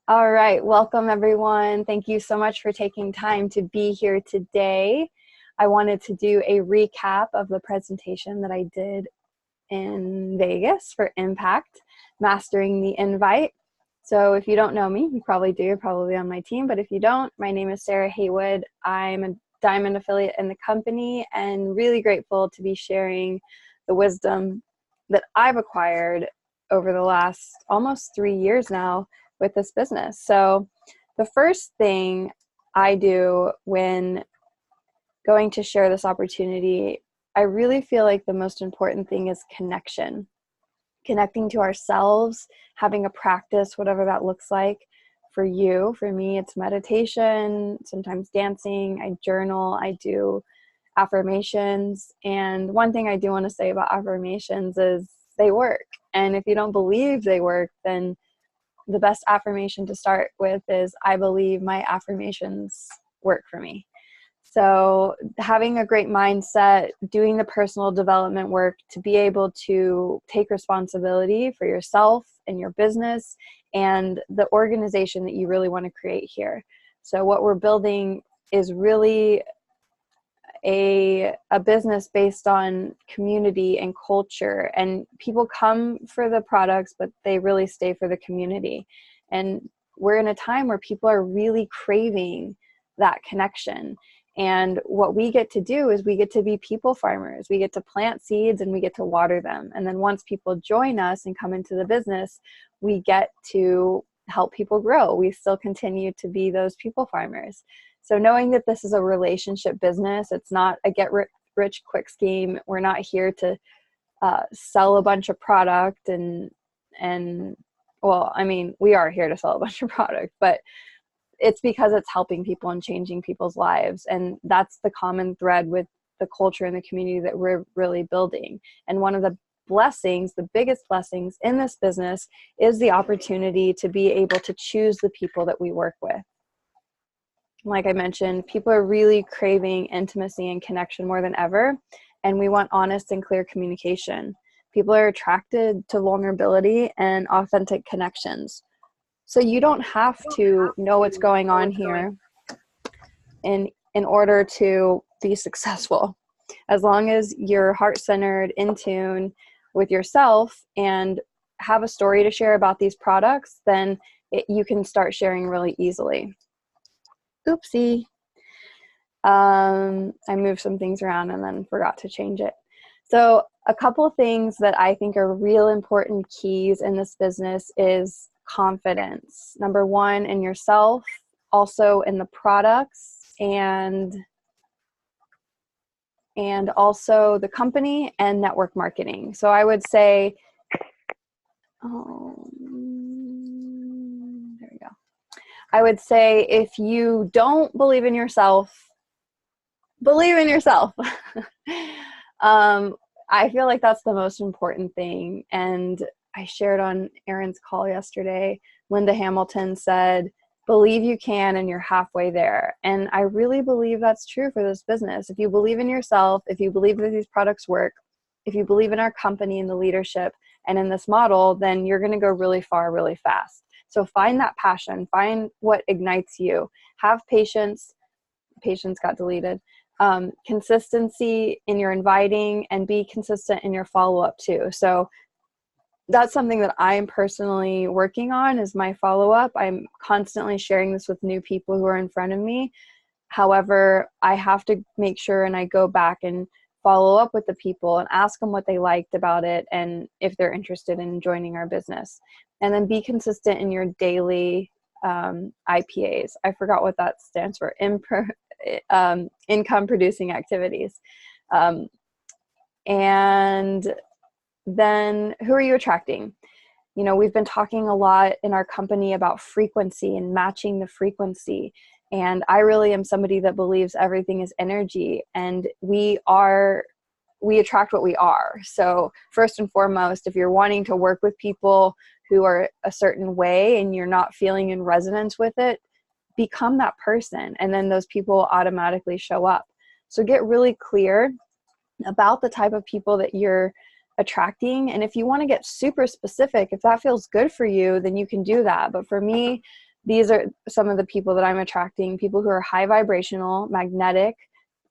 All right, welcome everyone. Thank you so much for taking time to be here today. I wanted to do a recap of the presentation that I did in Vegas for Impact, Mastering the Invite. So if you don't know me, you probably do, you're probably on my team, but if you don't, my name is Sarah Haywood. I'm a Diamond affiliate in the company and really grateful to be sharing the wisdom that I've acquired over the last almost 3 years now with this business. So the first thing I do when going to share this opportunity, I really feel like the most important thing is connection. Connecting to ourselves, having a practice, whatever that looks like for you. For me, it's meditation, sometimes dancing, I journal, I do affirmations. And one thing I do want to say about affirmations is they work. And if you don't believe they work, then the best affirmation to start with is, I believe my affirmations work for me. So having a great mindset, doing the personal development work to be able to take responsibility for yourself and your business and the organization that you really want to create here. So what we're building is really a business based on community and culture, and people come for the products, but they really stay for the community. And we're in a time where people are really craving that connection. And what we get to do is we get to be people farmers. We get to plant seeds and we get to water them. And then once people join us and come into the business, we get to help people grow. We still continue to be those people farmers. So knowing that this is a relationship business, it's not a get rich quick scheme. We're not here to sell a bunch of product and well, I mean, we are here to sell a bunch of product, but it's because it's helping people and changing people's lives. And that's the common thread with the culture and the community that we're really building. And one of the blessings, the biggest blessings in this business is the opportunity to be able to choose the people that we work with. Like I mentioned, people are really craving intimacy and connection more than ever, and we want honest and clear communication. People are attracted to vulnerability and authentic connections. So you don't have to know what's going on here in order to be successful. As long as you're heart-centered, in tune with yourself, and have a story to share about these products, then you can start sharing really easily. Oopsie. I moved some things around and then forgot to change it. So a couple of things that I think are real important keys in this business is confidence. Number one, in yourself, also in the products, and also the company and network marketing. So I would say, there we go. I would say if you don't believe in yourself, believe in yourself. I feel like that's the most important thing. And I shared on Aaron's call yesterday, Linda Hamilton said, believe you can and you're halfway there. And I really believe that's true for this business. If you believe in yourself, if you believe that these products work, if you believe in our company and the leadership and in this model, then you're going to go really far, really fast. So find that passion, find what ignites you, have patience. Patience got deleted. Consistency in your inviting, and be consistent in your follow-up too. So that's something that I'm personally working on, is my follow-up. I'm constantly sharing this with new people who are in front of me. However, I have to make sure and I go back and follow up with the people and ask them what they liked about it and if they're interested in joining our business. And then be consistent in your daily IPAs. I forgot what that stands for. Income producing activities. And then who are you attracting? You know, we've been talking a lot in our company about frequency and matching the frequency. And I really am somebody that believes everything is energy, and we attract what we are. So first and foremost, if you're wanting to work with people who are a certain way and you're not feeling in resonance with it, become that person, and then those people will automatically show up. So get really clear about the type of people that you're attracting. And if you want to get super specific, if that feels good for you, then you can do that. But for me, these are some of the people that I'm attracting, people who are high vibrational, magnetic,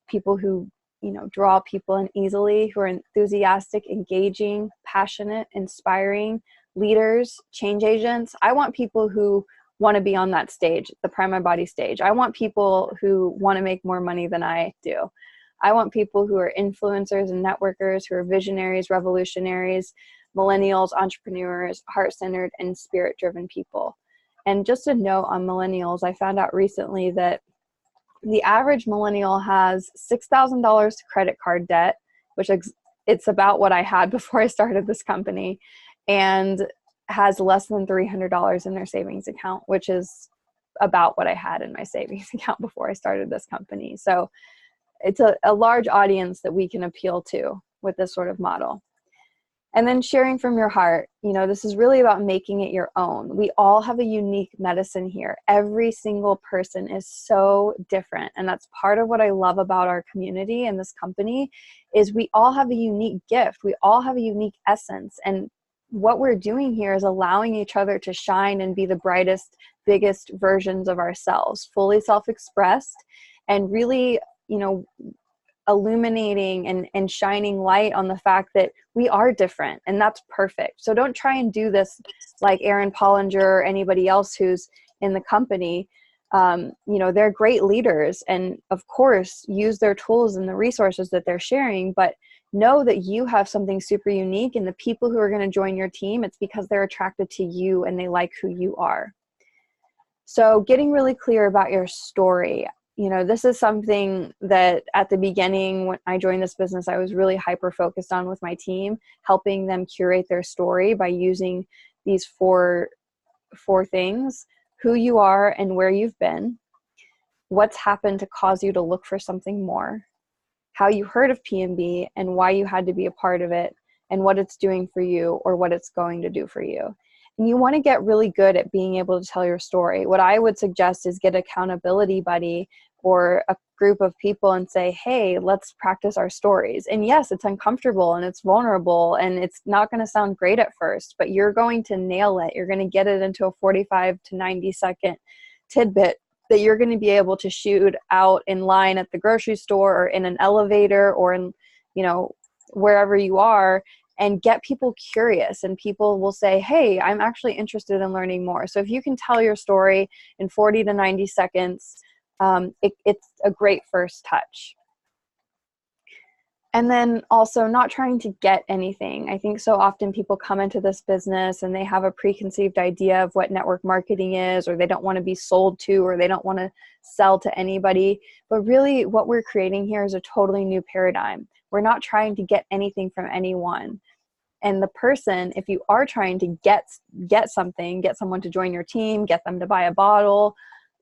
people who, you know, draw people in easily, who are enthusiastic, engaging, passionate, inspiring, leaders, change agents. I want people who want to be on that stage, the Prime My Body stage. I want people who want to make more money than I do. I want people who are influencers and networkers, who are visionaries, revolutionaries, millennials, entrepreneurs, heart-centered, and spirit-driven people. And just a note on millennials, I found out recently that the average millennial has $6,000 credit card debt, which it's about what I had before I started this company, and has less than $300 in their savings account, which is about what I had in my savings account before I started this company. So it's a large audience that we can appeal to with this sort of model. And then sharing from your heart, you know, this is really about making it your own. We all have a unique medicine here. Every single person is so different. And that's part of what I love about our community and this company is we all have a unique gift. We all have a unique essence. And what we're doing here is allowing each other to shine and be the brightest, biggest versions of ourselves, fully self-expressed, and really, you know, illuminating and shining light on the fact that we are different, and that's perfect. So don't try and do this like Aaron Pollinger or anybody else who's in the company. You know, they're great leaders, and of course use their tools and the resources that they're sharing, but know that you have something super unique, and the people who are going to join your team, it's because they're attracted to you and they like who you are. So getting really clear about your story. You know, this is something that at the beginning, when I joined this business, I was really hyper-focused on with my team, helping them curate their story by using these four things: who you are and where you've been, what's happened to cause you to look for something more, how you heard of P&B and why you had to be a part of it, and what it's doing for you or what it's going to do for you. And you want to get really good at being able to tell your story. What I would suggest is get an accountability buddy or a group of people and say, hey, let's practice our stories. And yes, it's uncomfortable and it's vulnerable and it's not going to sound great at first, but you're going to nail it. You're going to get it into a 45 to 90 second tidbit that you're going to be able to shoot out in line at the grocery store or in an elevator or in, you know, wherever you are, and get people curious, and people will say, hey, I'm actually interested in learning more. So if you can tell your story in 40 to 90 seconds, it's a great first touch. And then also not trying to get anything. I think so often people come into this business and they have a preconceived idea of what network marketing is, or they don't want to be sold to, or they don't want to sell to anybody. But really what we're creating here is a totally new paradigm. We're not trying to get anything from anyone. And the person, if you are trying to get something, get someone to join your team, get them to buy a bottle,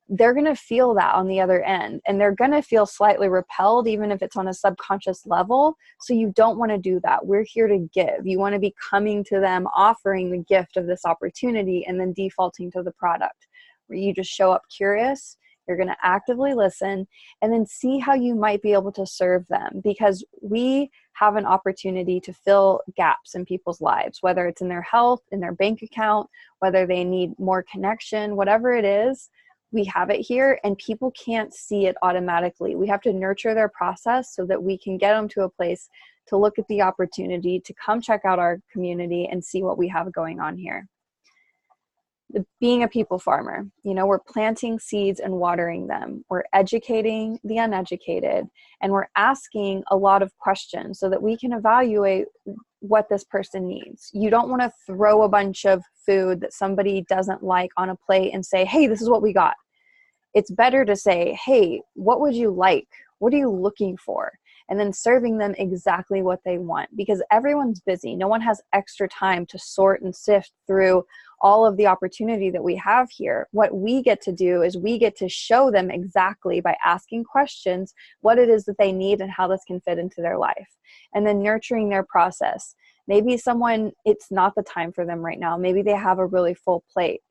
they're going to feel that on the other end, and they're going to feel slightly repelled, even if it's on a subconscious level. So you don't want to do that. We're here to give. You want to be coming to them, offering the gift of this opportunity, and then defaulting to the product, where you just show up curious. You're going to actively listen and then see how you might be able to serve them, because we have an opportunity to fill gaps in people's lives, whether it's in their health, in their bank account, whether they need more connection, whatever it is. We have it here, and people can't see it automatically. We have to nurture their process so that we can get them to a place to look at the opportunity to come check out our community and see what we have going on here. Being a people farmer, you know, we're planting seeds and watering them. We're educating the uneducated, and we're asking a lot of questions so that we can evaluate what this person needs. You don't want to throw a bunch of food that somebody doesn't like on a plate and say, hey, this is what we got. It's better to say, hey, what would you like? What are you looking for? And then serving them exactly what they want, because everyone's busy. No one has extra time to sort and sift through all of the opportunity that we have here. What we get to do is we get to show them exactly, by asking questions, what it is that they need and how this can fit into their life, and then nurturing their process. Maybe someone, it's not the time for them right now. Maybe they have a really full plate.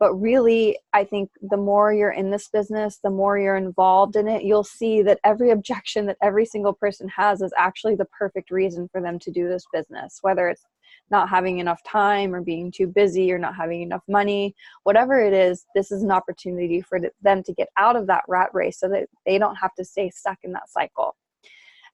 But really, I think the more you're in this business, the more you're involved in it, you'll see that every objection that every single person has is actually the perfect reason for them to do this business, whether it's not having enough time or being too busy or not having enough money, whatever it is, this is an opportunity for them to get out of that rat race so that they don't have to stay stuck in that cycle.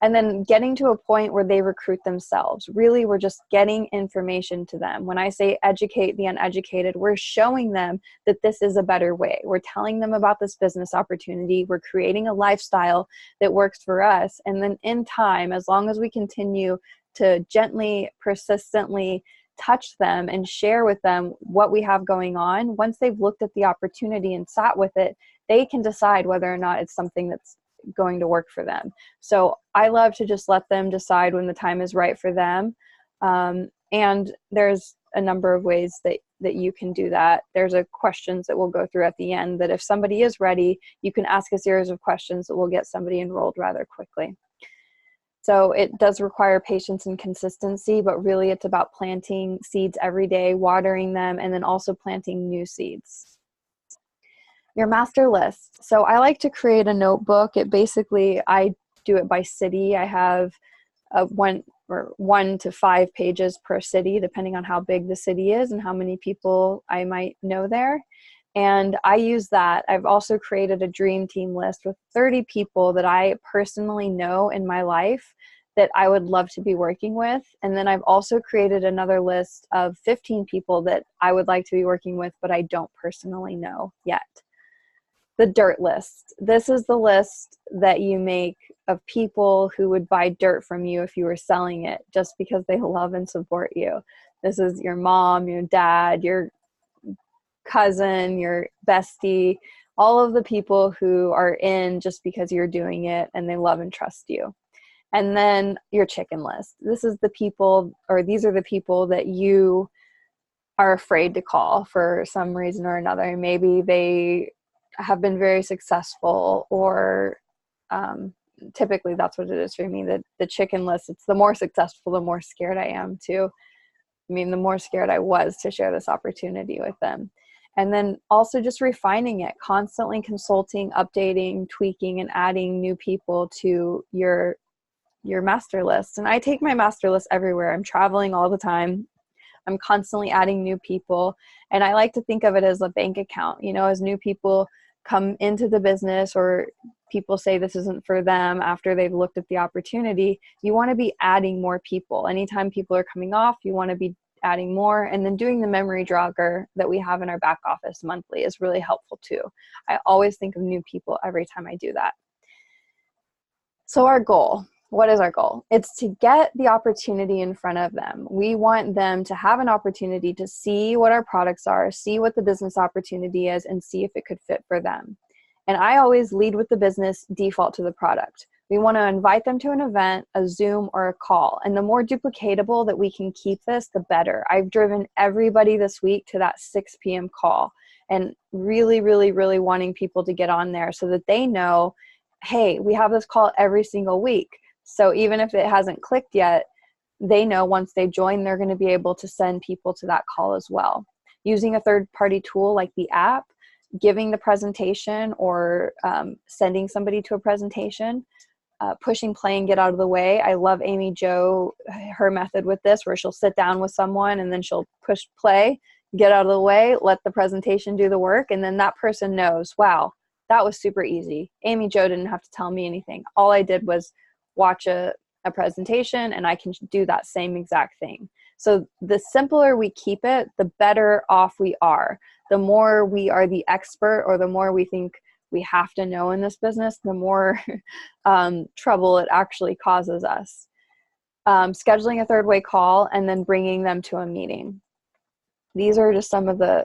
And then getting to a point where they recruit themselves. Really, we're just getting information to them. When I say educate the uneducated, we're showing them that this is a better way. We're telling them about this business opportunity. We're creating a lifestyle that works for us. And then in time, as long as we continue to gently, persistently touch them and share with them what we have going on, once they've looked at the opportunity and sat with it, they can decide whether or not it's something that's going to work for them. So I love to just let them decide when the time is right for them. And there's a number of ways that you can do that. There's a questions that we'll go through at the end that if somebody is ready, you can ask a series of questions that will get somebody enrolled rather quickly. So it does require patience and consistency, but really it's about planting seeds every day, watering them, and then also planting new seeds. Your master list. So I like to create a notebook. I do it by city. I have 1 to 5 pages per city, depending on how big the city is and how many people I might know there. And I use that. I've also created a dream team list with 30 people that I personally know in my life that I would love to be working with. And then I've also created another list of 15 people that I would like to be working with, but I don't personally know yet. The dirt list. This is the list that you make of people who would buy dirt from you if you were selling it just because they love and support you. This is your mom, your dad, your cousin, your bestie, all of the people who are in just because you're doing it and they love and trust you. And then your chicken list. These are the people that you are afraid to call for some reason or another. Maybe they have been very successful, or typically that's what it is for me. The chicken list, it's the more successful, the more scared I am to. The more scared I was to share this opportunity with them. And then also just refining it, constantly consulting, updating, tweaking, and adding new people to your master list. And I take my master list everywhere. I'm traveling all the time. I'm constantly adding new people. And I like to think of it as a bank account. As new people come into the business or people say this isn't for them after they've looked at the opportunity, you want to be adding more people. Anytime people are coming off, you want to be adding more. And then doing the memory jogger that we have in our back office monthly is really helpful too. I always think of new people every time I do that. So our goal. What is our goal? It's to get the opportunity in front of them. We want them to have an opportunity to see what our products are, see what the business opportunity is, and see if it could fit for them. And I always lead with the business, default to the product. We want to invite them to an event, a Zoom, or a call. And the more duplicatable that we can keep this, the better. I've driven everybody this week to that 6 p.m. call and really, really, really wanting people to get on there so that they know, hey, we have this call every single week. So even if it hasn't clicked yet, they know once they join, they're going to be able to send people to that call as well. Using a third-party tool like the app, giving the presentation or sending somebody to a presentation, pushing play and get out of the way. I love Amy Jo, her method with this, where she'll sit down with someone and then she'll push play, get out of the way, let the presentation do the work, and then that person knows, wow, that was super easy. Amy Jo didn't have to tell me anything. All I did was watch a presentation and I can do that same exact thing. So the simpler we keep it, the better off we are. The more we are the expert or the more we think we have to know in this business, the more trouble it actually causes us. Scheduling a third-way call and then bringing them to a meeting. These are just some of the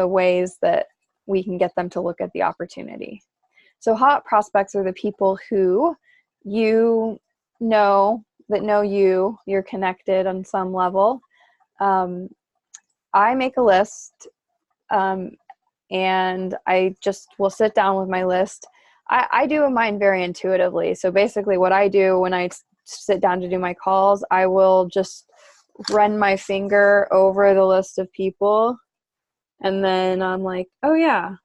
ways that we can get them to look at the opportunity. So hot prospects are the people who you know that know you're connected on some level. I make a list and I just will sit down with my list. I do mine very intuitively. So basically what I do when I sit down to do my calls, I will just run my finger over the list of people. And then I'm like, oh yeah,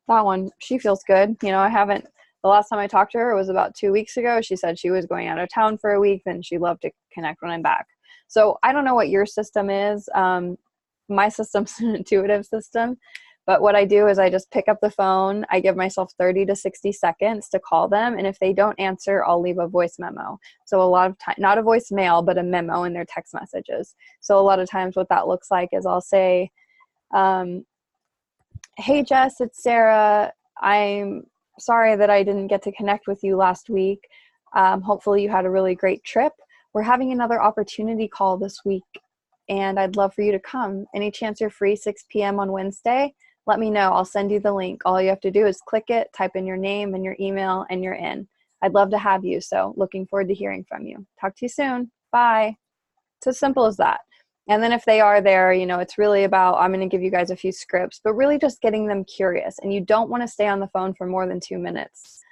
that one, she feels good. The last time I talked to her was about 2 weeks ago. She said she was going out of town for a week and she'd love to connect when I'm back. So I don't know what your system is. My system's an intuitive system. But what I do is I just pick up the phone. I give myself 30 to 60 seconds to call them. And if they don't answer, I'll leave a voice memo. So a lot of time, not a voicemail, but a memo in their text messages. So a lot of times what that looks like is I'll say, hey, Jess, it's Sarah. I'm sorry that I didn't get to connect with you last week. Hopefully you had a really great trip. We're having another opportunity call this week, and I'd love for you to come. Any chance you're free 6 p.m. on Wednesday? Let me know. I'll send you the link. All you have to do is click it, type in your name and your email, and you're in. I'd love to have you, so looking forward to hearing from you. Talk to you soon. Bye. It's as simple as that. And then if they are there, you know, it's really about, I'm going to give you guys a few scripts, but really just getting them curious. And you don't want to stay on the phone for more than 2 minutes.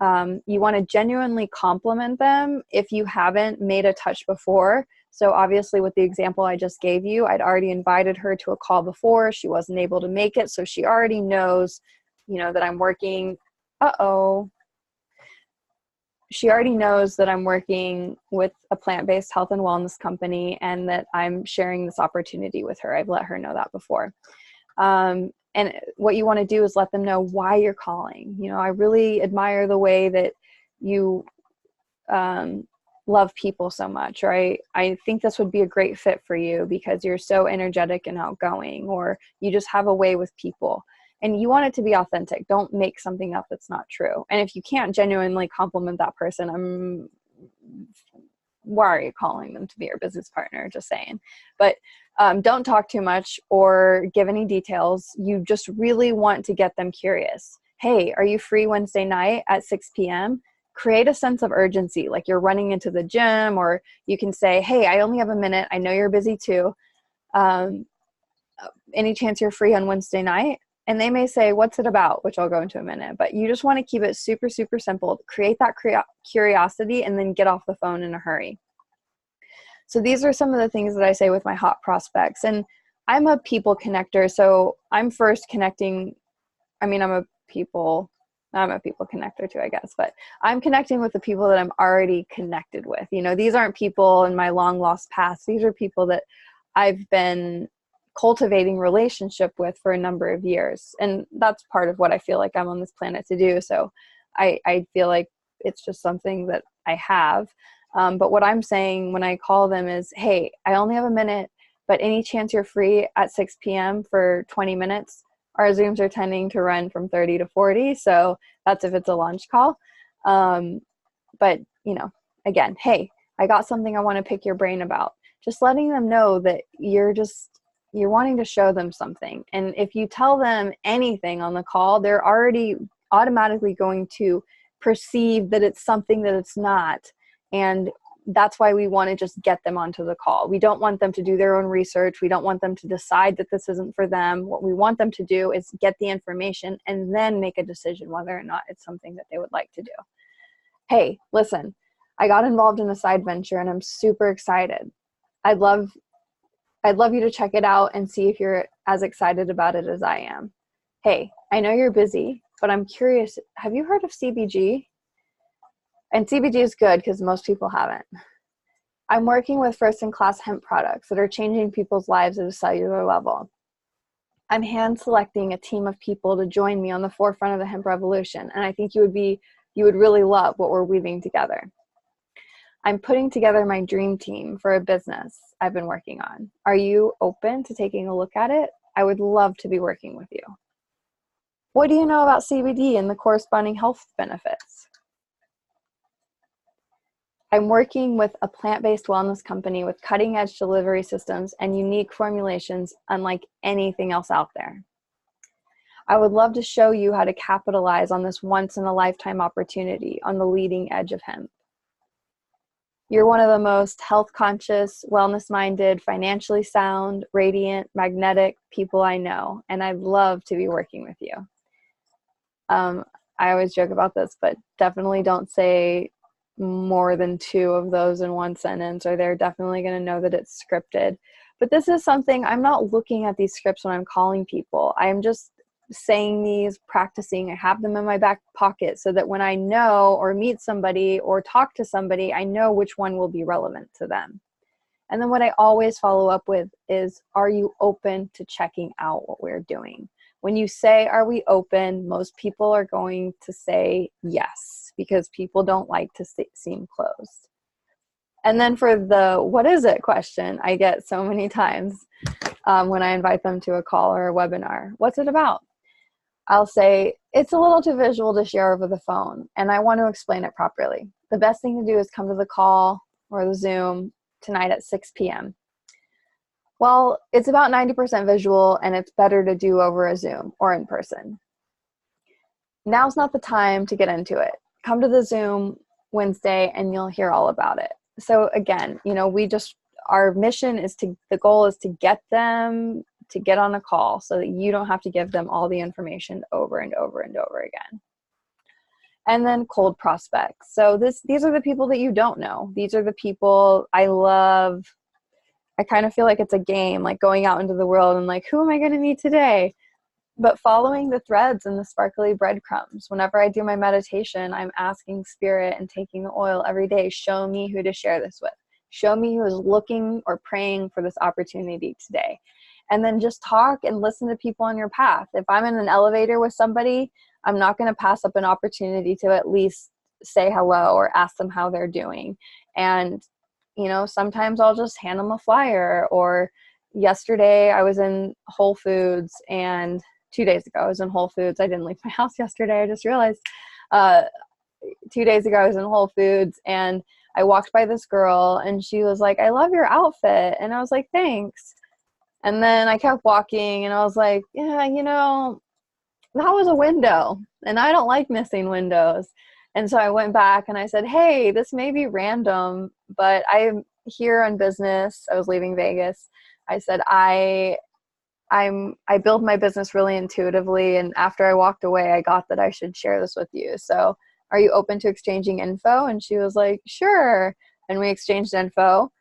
You want to genuinely compliment them if you haven't made a touch before. So obviously with the example I just gave you, I'd already invited her to a call before. She wasn't able to make it. So she already knows, you know, that I'm working. She already knows that I'm working with a plant-based health and wellness company and that I'm sharing this opportunity with her. I've let her know that before. And what you want to do is let them know why you're calling. You know, I really admire the way that you love people so much, or I think this would be a great fit for you because you're so energetic and outgoing, or you just have a way with people. And you want it to be authentic. Don't make something up that's not true. And if you can't genuinely compliment that person, why are you calling them to be your business partner? Just saying. But don't talk too much or give any details. You just really want to get them curious. Hey, are you free Wednesday night at 6 p.m.? Create a sense of urgency, like you're running into the gym, or you can say, hey, I only have a minute. I know you're busy too. Any chance you're free on Wednesday night? And they may say, what's it about? Which I'll go into in a minute. But you just want to keep it super, super simple. Create that curiosity and then get off the phone in a hurry. So these are some of the things that I say with my hot prospects. And I'm a people connector. So I'm first connecting. I'm a people connector too, I guess. But I'm connecting with the people that I'm already connected with. You know, these aren't people in my long lost past. These are people that I've been cultivating relationship with for a number of years. And that's part of what I feel like I'm on this planet to do. So I feel like it's just something that I have. But what I'm saying when I call them is, hey, I only have a minute, but any chance you're free at 6 p.m. for 20 minutes? Our Zooms are tending to run from 30 to 40. So that's if it's a lunch call. But, you know, again, hey, I got something I want to pick your brain about. Just letting them know that you're wanting to show them something. And if you tell them anything on the call, they're already automatically going to perceive that it's something that it's not. And that's why we want to just get them onto the call. We don't want them to do their own research. We don't want them to decide that this isn't for them. What we want them to do is get the information and then make a decision whether or not it's something that they would like to do. Hey, listen, I got involved in a side venture and I'm super excited. I'd love you to check it out and see if you're as excited about it as I am. Hey, I know you're busy, but I'm curious, have you heard of CBG? And CBG is good because most people haven't. I'm working with first-in-class hemp products that are changing people's lives at a cellular level. I'm hand selecting a team of people to join me on the forefront of the hemp revolution, and I think you would really love what we're weaving together. I'm putting together my dream team for a business I've been working on. Are you open to taking a look at it? I would love to be working with you. What do you know about CBD and the corresponding health benefits? I'm working with a plant-based wellness company with cutting-edge delivery systems and unique formulations unlike anything else out there. I would love to show you how to capitalize on this once-in-a-lifetime opportunity on the leading edge of hemp. You're one of the most health-conscious, wellness-minded, financially sound, radiant, magnetic people I know, and I'd love to be working with you. I always joke about this, but definitely don't say more than 2 of those in one sentence, or they're definitely going to know that it's scripted. But this is something, I'm not looking at these scripts when I'm calling people. I'm just saying these, practicing. I have them in my back pocket so that when I know or meet somebody or talk to somebody, I know which one will be relevant to them. And then what I always follow up with is, are you open to checking out what we're doing? When you say, are we open? Most people are going to say yes, because people don't like to seem closed. And then for the what is it question, I get so many times when I invite them to a call or a webinar. What's it about? I'll say, it's a little too visual to share over the phone, and I want to explain it properly. The best thing to do is come to the call or the Zoom tonight at 6 p.m. Well, it's about 90% visual, and it's better to do over a Zoom or in person. Now's not the time to get into it. Come to the Zoom Wednesday and you'll hear all about it. So again, our mission is the goal is to get them to get on a call so that you don't have to give them all the information over and over and over again. And then cold prospects. So these are the people that you don't know. These are the people I love. I kind of feel like it's a game, like going out into the world and like, who am I going to meet today? But following the threads and the sparkly breadcrumbs. Whenever I do my meditation, I'm asking Spirit and taking the oil every day, show me who to share this with. Show me who is looking or praying for this opportunity today. And then just talk and listen to people on your path. If I'm in an elevator with somebody, I'm not going to pass up an opportunity to at least say hello or ask them how they're doing. And, sometimes I'll just hand them a flyer. Or yesterday I was in Whole Foods, and 2 days ago I was in Whole Foods. I didn't leave my house yesterday. I just realized 2 days ago I was in Whole Foods, and I walked by this girl and she was like, I love your outfit. And I was like, thanks. And then I kept walking and I was like, yeah, that was a window and I don't like missing windows. And so I went back and I said, hey, this may be random, but I'm here on business. I was leaving Vegas. I said, I build my business really intuitively. And after I walked away, I got that I should share this with you. So are you open to exchanging info? And she was like, sure. And we exchanged info.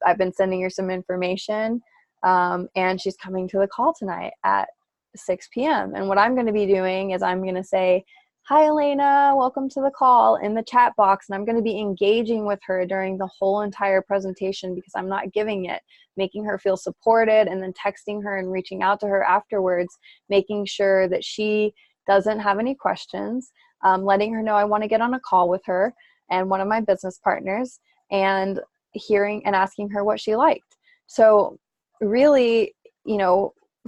I've been sending her some information. And she's coming to the call tonight at 6 p.m. And what I'm going to be doing is I'm going to say, hi, Elena, welcome to the call in the chat box. And I'm going to be engaging with her during the whole entire presentation, because I'm not giving it, making her feel supported, and then texting her and reaching out to her afterwards, making sure that she doesn't have any questions, letting her know I want to get on a call with her and one of my business partners, and hearing and asking her what she liked. So really,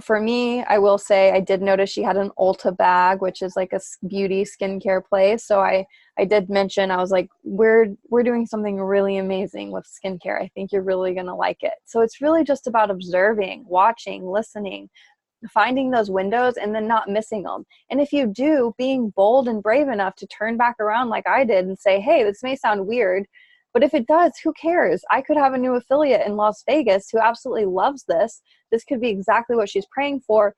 for me, I will say I did notice she had an Ulta bag, which is like a beauty skincare place. So I did mention, I was like, we're doing something really amazing with skincare. I think you're really going to like it. So it's really just about observing, watching, listening, finding those windows, and then not missing them. And if you do, being bold and brave enough to turn back around like I did and say, hey, this may sound weird, but if it does, who cares? I could have a new affiliate in Las Vegas who absolutely loves this. This could be exactly what she's praying for.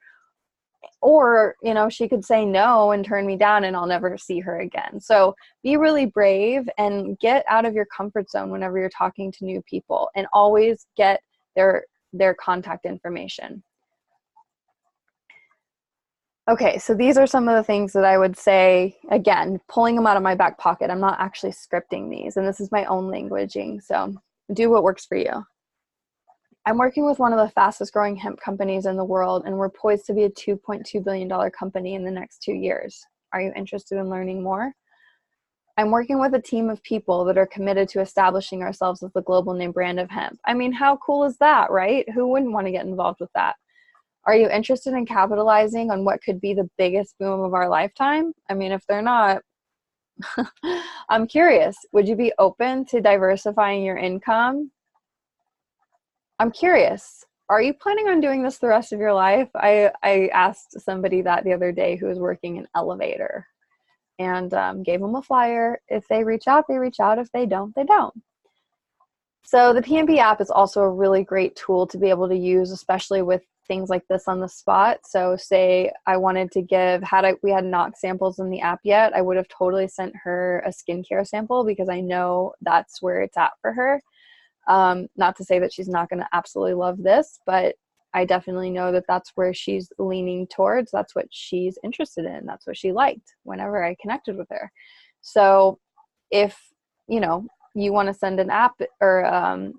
Or, she could say no and turn me down and I'll never see her again. So be really brave and get out of your comfort zone whenever you're talking to new people, and always get their contact information. Okay, so these are some of the things that I would say, again, pulling them out of my back pocket. I'm not actually scripting these, and this is my own languaging, so do what works for you. I'm working with one of the fastest growing hemp companies in the world, and we're poised to be a $2.2 billion company in the next 2 years. Are you interested in learning more? I'm working with a team of people that are committed to establishing ourselves as the global name brand of hemp. I mean, how cool is that, right? Who wouldn't want to get involved with that? Are you interested in capitalizing on what could be the biggest boom of our lifetime? I mean, if they're not, I'm curious. Would you be open to diversifying your income? I'm curious. Are you planning on doing this the rest of your life? I asked somebody that the other day who was working an elevator, and gave them a flyer. If they reach out, they reach out. If they don't, they don't. So the PMP app is also a really great tool to be able to use, especially with things like this on the spot. So say I wanted to give, we had not samples in the app yet, I would have totally sent her a skincare sample, because I know that's where it's at for her. Not to say that she's not going to absolutely love this, but I definitely know that that's where she's leaning towards. That's what she's interested in. That's what she liked whenever I connected with her. So if, you want to send an app or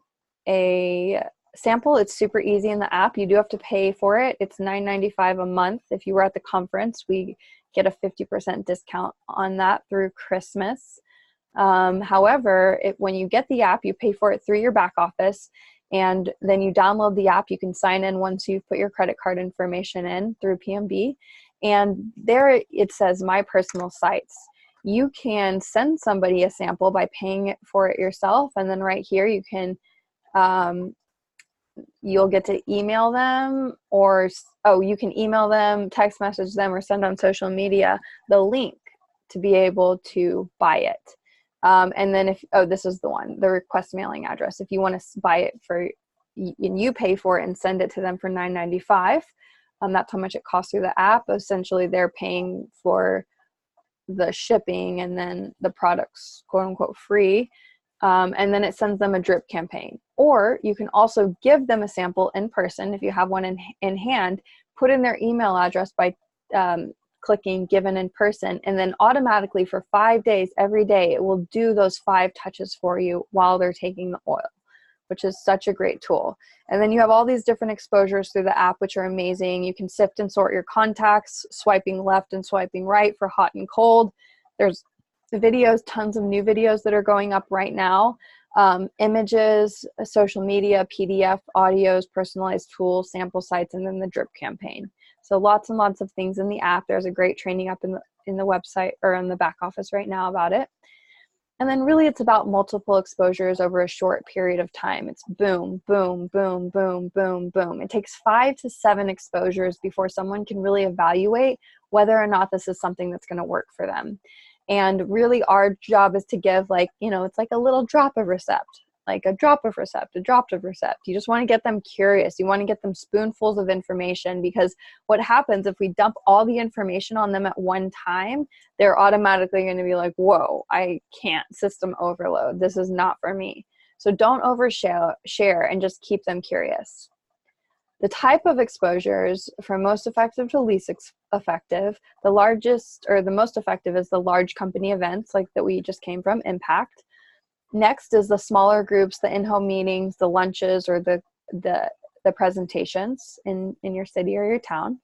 a sample. It's super easy in the app. You do have to pay for it. It's $9.95 a month. If you were at the conference, we get a 50% discount on that through Christmas. However, when you get the app, you pay for it through your back office, and then you download the app. You can sign in once you've put your credit card information in through PMB, and there it says My Personal Sites. You can send somebody a sample by paying for it yourself, and then right here you can you'll get to email them, or you can email them, text message them, or send on social media the link to be able to buy it. And then this is the one, the request mailing address. If you want to buy it and you pay for it and send it to them for $9.95, that's how much it costs through the app. Essentially, they're paying for the shipping, and then the product's quote unquote free. And then it sends them a drip campaign. Or you can also give them a sample in person if you have one in hand, put in their email address by clicking given in person, and then automatically for 5 days, every day, it will do those 5 touches for you while they're taking the oil, which is such a great tool. And then you have all these different exposures through the app, which are amazing. You can sift and sort your contacts, swiping left and swiping right for hot and cold. There's videos, tons of new videos that are going up right now. Images, social media, PDF, audios, personalized tools, sample sites, and then the drip campaign. So lots and lots of things in the app. There's a great training up in the website or in the back office right now about it. And then really it's about multiple exposures over a short period of time. It's boom, boom, boom, boom, boom, boom. It takes 5 to 7 exposures before someone can really evaluate whether or not this is something that's going to work for them. And really our job is to give it's like a little drop of Recept, like a drop of Recept, a drop of Recept. You just want to get them curious. You want to get them spoonfuls of information, because what happens if we dump all the information on them at one time, they're automatically going to be like, whoa, I can't, system overload. This is not for me. So don't overshare and just keep them curious. The type of exposures from most effective to least effective, the largest or the most effective is the large company events like that we just came from, Impact. Next is the smaller groups, the in-home meetings, the lunches, or the presentations in your city or your town.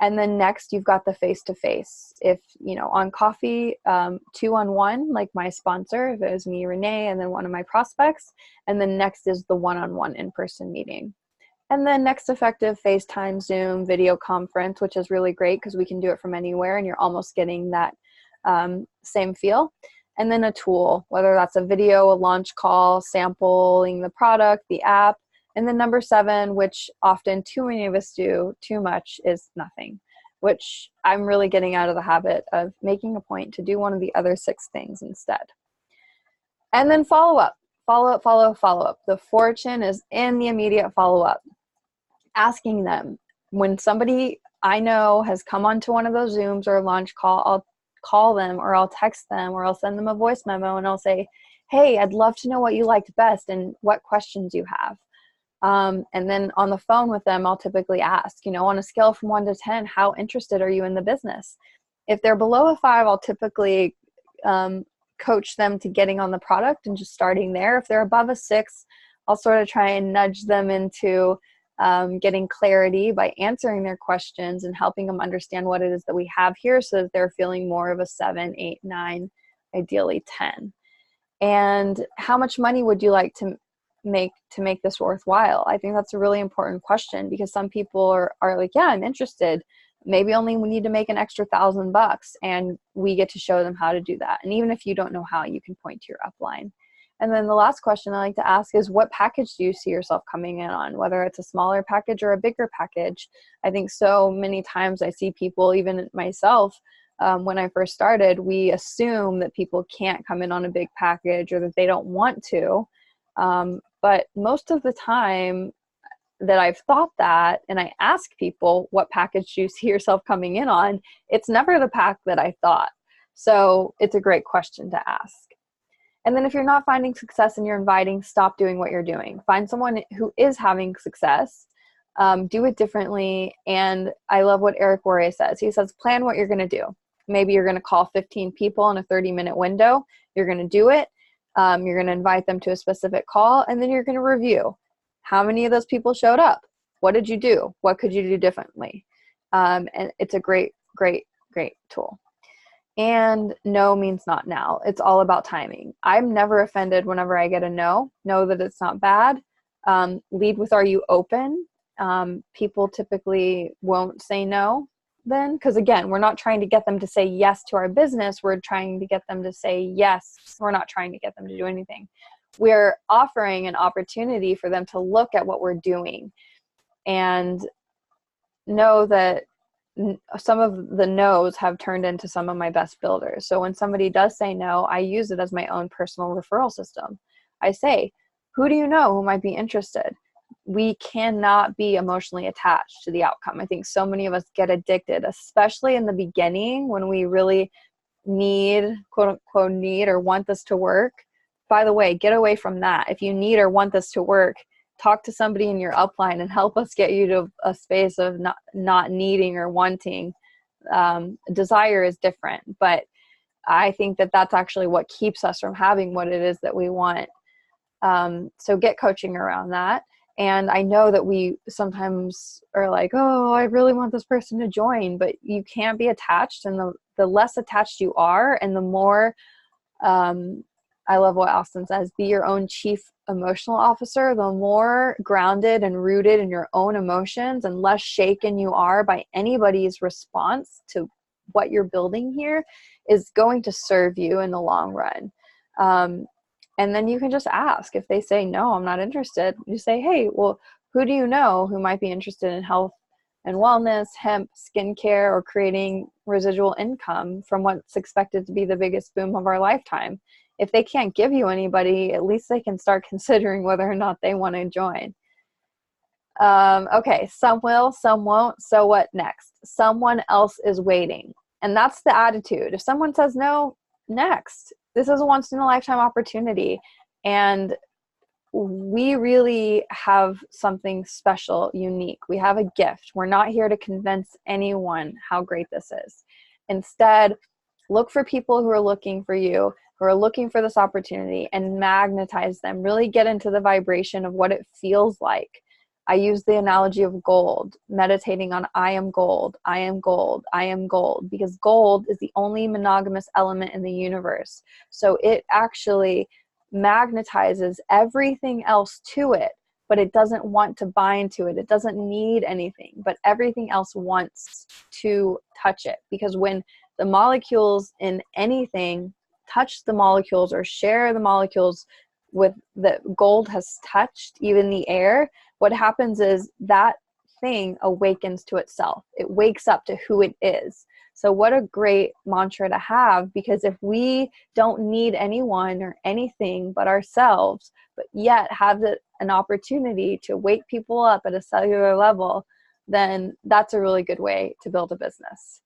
And then next you've got the face-to-face. If, on coffee, 2-on-1, like my sponsor, if it was me, Renee, and then one of my prospects. And then next is the one-on-one in-person meeting. And then next effective, FaceTime, Zoom, video conference, which is really great because we can do it from anywhere and you're almost getting that same feel. And then a tool, whether that's a video, a launch call, sampling the product, the app. And then number 7, which often too many of us do too much, is nothing, which I'm really getting out of the habit of making a point to do one of the other 6 things instead. And then follow up. Follow up. The fortune is in the immediate follow-up. Asking them. When somebody I know has come onto one of those Zooms or a launch call, I'll call them or I'll text them or I'll send them a voice memo and I'll say, hey, I'd love to know what you liked best and what questions you have. And then on the phone with them, I'll typically ask, on a scale from 1 to 10, how interested are you in the business? If they're below a 5, I'll typically coach them to getting on the product and just starting there. If they're above a 6, I'll sort of try and nudge them into getting clarity by answering their questions and helping them understand what it is that we have here so that they're feeling more of a 7, 8, 9, ideally 10. And how much money would you like to make this worthwhile? I think that's a really important question, because some people are like, yeah, I'm interested. Maybe only we need to make an extra $1,000, and we get to show them how to do that. And even if you don't know how, you can point to your upline. And then the last question I like to ask is, what package do you see yourself coming in on, whether it's a smaller package or a bigger package? I think so many times I see people, even myself, when I first started, we assume that people can't come in on a big package or that they don't want to. But most of the time that I've thought that, and I ask people, what package do you see yourself coming in on? It's never the pack that I thought. So it's a great question to ask. And then if you're not finding success and you're inviting, stop doing what you're doing. Find someone who is having success, do it differently. And I love what Eric Worre says. He says, plan what you're going to do. Maybe you're going to call 15 people in a 30-minute window. You're going to do it. You're going to invite them to a specific call, and then you're going to review. How many of those people showed up? What did you do? What could you do differently? And it's a great, great, great tool. And no means not now. It's all about timing. I'm never offended whenever I get a no. Know that it's not bad. Lead with, are you open? People typically won't say no then, because again, we're not trying to get them to say yes to our business. We're trying to get them to say yes. We're not trying to get them to do anything. We're offering an opportunity for them to look at what we're doing and know that some of the no's have turned into some of my best builders. So when somebody does say no, I use it as my own personal referral system. I say, who do you know who might be interested? We cannot be emotionally attached to the outcome. I think so many of us get addicted, especially in the beginning when we really need, quote unquote, need or want this to work. By the way, get away from that. If you need or want this to work, talk to somebody in your upline and help us get you to a space of not needing or wanting. Desire is different, but I think that that's actually what keeps us from having what it is that we want. So get coaching around that. And I know that we sometimes are like, oh, I really want this person to join, but you can't be attached. And the less attached you are, and the more, I love what Austin says, be your own chief emotional officer, the more grounded and rooted in your own emotions and less shaken you are by anybody's response to what you're building here is going to serve you in the long run. And then you can just ask. If they say, no, I'm not interested, you say, hey, well, who do you know who might be interested in health and wellness, hemp, skincare, or creating residual income from what's expected to be the biggest boom of our lifetime? If they can't give you anybody, at least they can start considering whether or not they want to join. Okay, some will, some won't. So what next? Someone else is waiting. And that's the attitude. If someone says no, next. This is a once in a lifetime opportunity. And we really have something special, unique. We have a gift. We're not here to convince anyone how great this is. Instead, look for people who are looking for you, who are looking for this opportunity, and magnetize them. Really get into the vibration of what it feels like. I use the analogy of gold, meditating on I am gold, I am gold, I am gold, because gold is the only monogamous element in the universe. So it actually magnetizes everything else to it, but it doesn't want to bind to it. It doesn't need anything, but everything else wants to touch it. Because when the molecules in anything touch the molecules or share the molecules with that gold has touched, even the air, what happens is that thing awakens to itself. It wakes up to who it is. So what a great mantra to have, because if we don't need anyone or anything but ourselves, but yet have an opportunity to wake people up at a cellular level, then that's a really good way to build a business.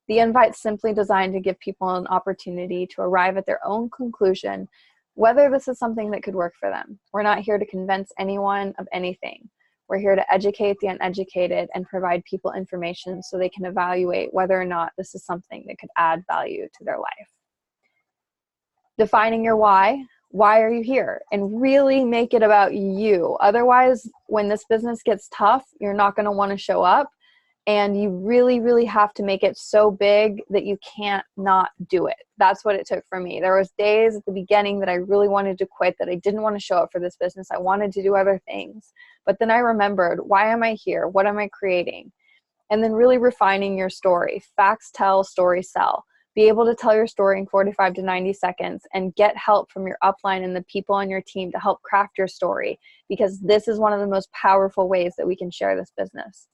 The invite's simply designed to give people an opportunity to arrive at their own conclusion, whether this is something that could work for them. We're not here to convince anyone of anything. We're here to educate the uneducated and provide people information so they can evaluate whether or not this is something that could add value to their life. Defining your why. Why are you here? And really make it about you. Otherwise, when this business gets tough, you're not going to want to show up. And you really, really have to make it so big that you can't not do it. That's what it took for me. There was days at the beginning that I really wanted to quit, that I didn't want to show up for this business. I wanted to do other things. But then I remembered, why am I here? What am I creating? And then really refining your story. Facts tell, stories sell. Be able to tell your story in 45 to 90 seconds and get help from your upline and the people on your team to help craft your story, because this is one of the most powerful ways that we can share this business.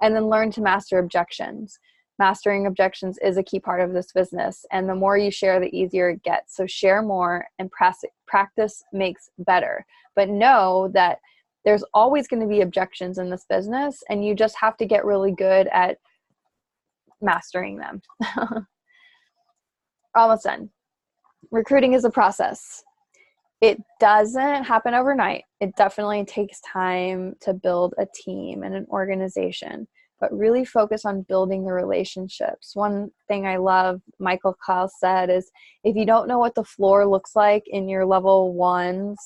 And then learn to master objections. Mastering objections is a key part of this business. And the more you share, the easier it gets. So share more, and practice makes better. But know that there's always going to be objections in this business, and you just have to get really good at mastering them. Almost done. Recruiting is a process. It doesn't happen overnight. It definitely takes time to build a team and an organization. but really focus on building the relationships. One thing I love Michael Klaus said is, if you don't know what the floor looks like in your level ones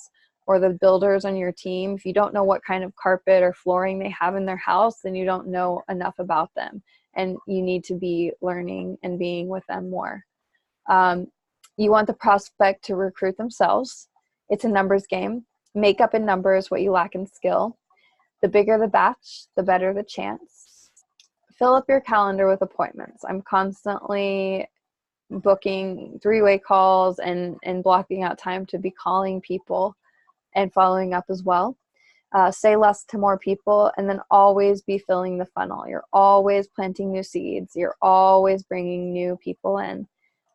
or the builders on your team, if you don't know what kind of carpet or flooring they have in their house, then you don't know enough about them, and you need to be learning and being with them more. You want the prospect to recruit themselves. It's a numbers game. Make up in numbers what you lack in skill. The bigger the batch, the better the chance. Fill up your calendar with appointments. I'm constantly booking 3-way calls and blocking out time to be calling people and following up as well. Say less to more people, and then always be filling the funnel. You're always planting new seeds. You're always bringing new people in,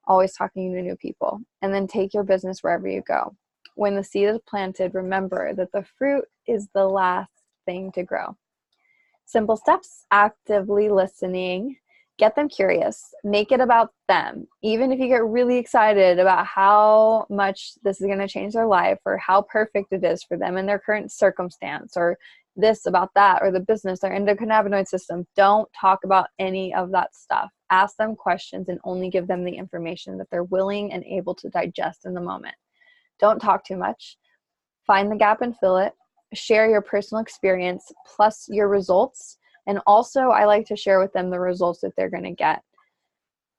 always talking to new people, and then take your business wherever you go. When the seed is planted, remember that the fruit is the last thing to grow. Simple steps: actively listening, get them curious, make it about them. Even if you get really excited about how much this is going to change their life, or how perfect it is for them in their current circumstance, or this about that, or the business, their endocannabinoid system, don't talk about any of that stuff. Ask them questions and only give them the information that they're willing and able to digest in the moment. Don't talk too much. Find the gap and fill it. Share your personal experience plus your results. And also, I like to share with them the results that they're going to get.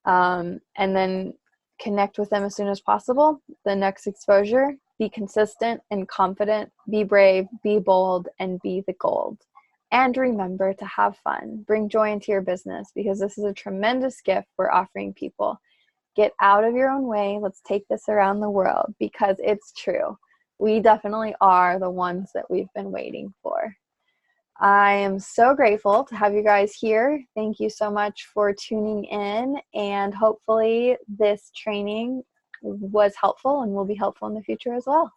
And then connect with them as soon as possible. The next exposure: be consistent and confident. Be brave, be bold, and be the gold. And remember to have fun. Bring joy into your business, because this is a tremendous gift we're offering people. Get out of your own way. Let's take this around the world, because it's true. We definitely are the ones that we've been waiting for. I am so grateful to have you guys here. Thank you so much for tuning in, and hopefully this training was helpful and will be helpful in the future as well.